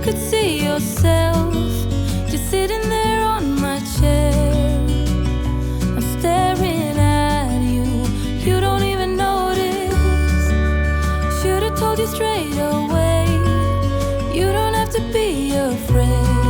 could see yourself just sitting there on my chair. I'm staring at you, you don't even notice. Should've told you straight away, you don't have to be afraid.